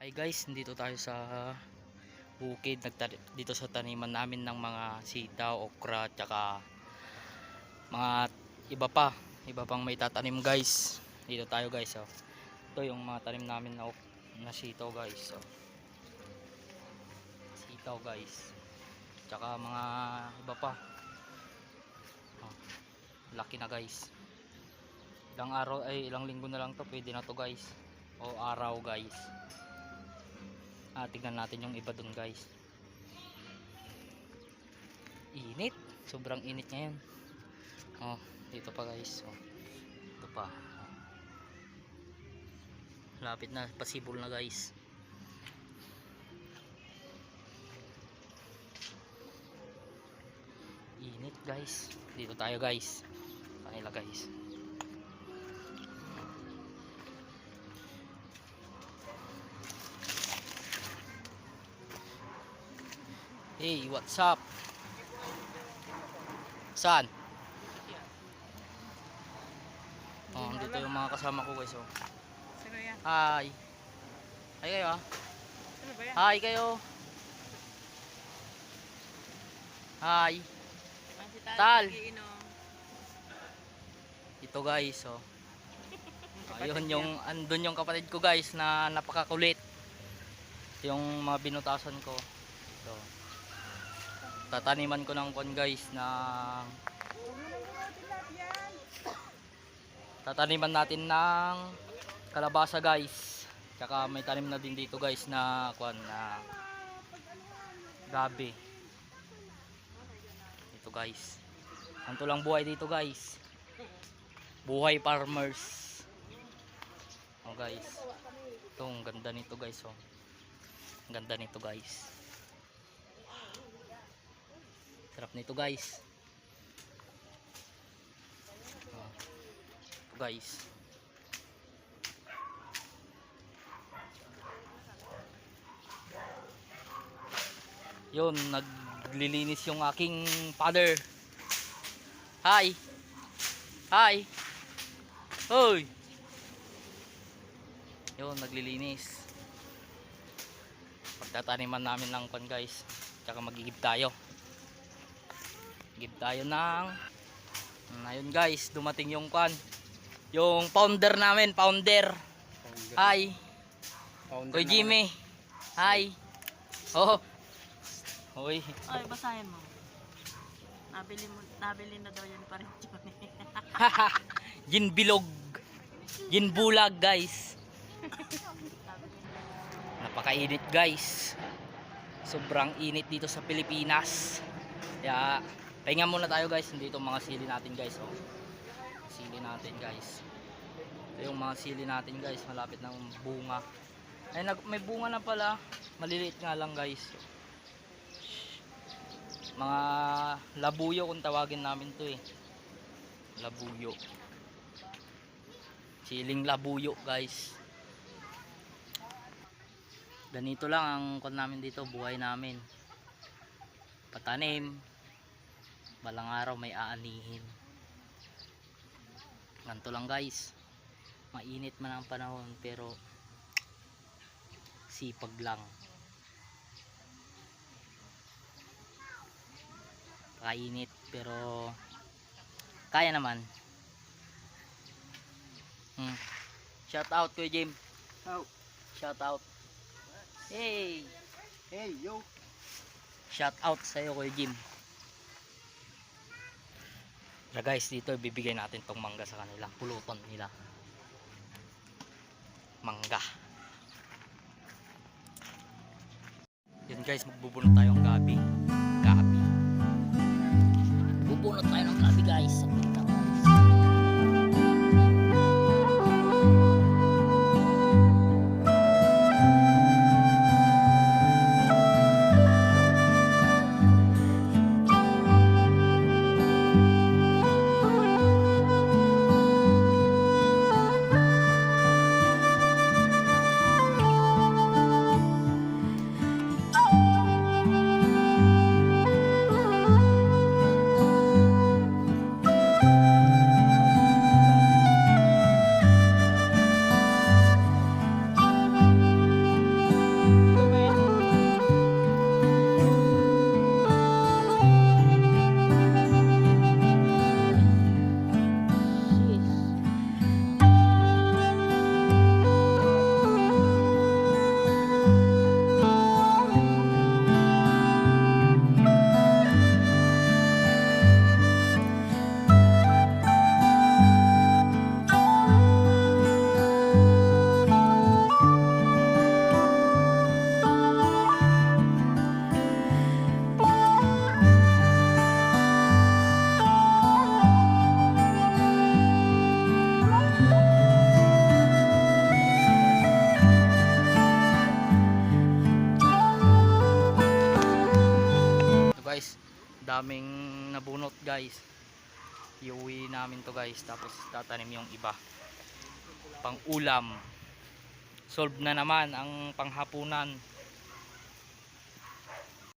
Hi guys, dito tayo sa bukid dito sa taniman namin ng mga sitaw, okra, tsaka mga iba pang may tatanim guys. Dito tayo guys, oh. Ito yung mga tanim namin na sitaw guys, oh. Sitaw guys. Tsaka mga iba pa. Oh, laki na guys. Ilang linggo na lang to, pwede na to guys. O araw guys. Tignan natin yung iba dun guys. Init, sobrang init ngayon. Dito pa guys. Ito pa. Lapit na, pasibol na guys. Init guys. Dito tayo guys. Kanila guys. Hey, what's up? Saan? Dito yung mga kasama ko guys, oh. Sino yan? Hi. Hi kayo, ah. Sino ba yan? Hi kayo. Hi. Si Tal. nagiinom. Ito guys, oh. Ayun andun yung kapatid ko guys na napakakulit. Ito yung mga binutasan ko. Ito. Tataniman ko ng kon guys tataniman natin ng kalabasa guys. Tsaka may tanim na din dito guys na gabi. Ito guys. Anto lang buhay dito guys. Buhay farmers. Guys. Ito ang ganda nito guys, oh. Ang ganda nito guys. Sarap nito guys. Ito guys. Yun, naglilinis yung aking father. Hi. Hi. Hoy. Yun, naglilinis. Pagtataniman namin ng kon guys. Tsaka magigib tayo. Give tayo ng ayun guys, dumating yung yung founder namin, Hi. Koy Jimmy. Hi. Oh. Hoy. Ay, basahin mo. Nabili na daw yan pa rin. Gin bilog. Gin bulag guys. Napakainit guys. Sobrang init dito sa Pilipinas. Kaya pahinga muna tayo guys. Dito mga sili natin guys, oh. Sili natin guys. Ito yung mga sili natin guys. Malapit ng bunga. Ay, may bunga na pala. Maliliit nga lang guys. Mga labuyo kung tawagin namin to, eh. Labuyo. Siling labuyo guys. Ganito lang ang namin dito. Buhay namin. Patanim. Balang araw may aanihin. Ganito lang guys. Mainit man ang panahon pero sipag lang. Kainit pero kaya naman. Shout out Kuya Jim. Oh. Shout out. Hey. Hey, yo. Shout out sa iyo Kuya Jim. So guys, dito bibigay natin tong mangga sa kanila, pulutan nila. Mangga. Yan guys, magbubunot tayong gabi. Bubunot tayo ng gabi guys. daming nabunot guys. Iuwi namin to guys, tapos tatanim yung iba pang ulam. Solve na naman ang panghapunan.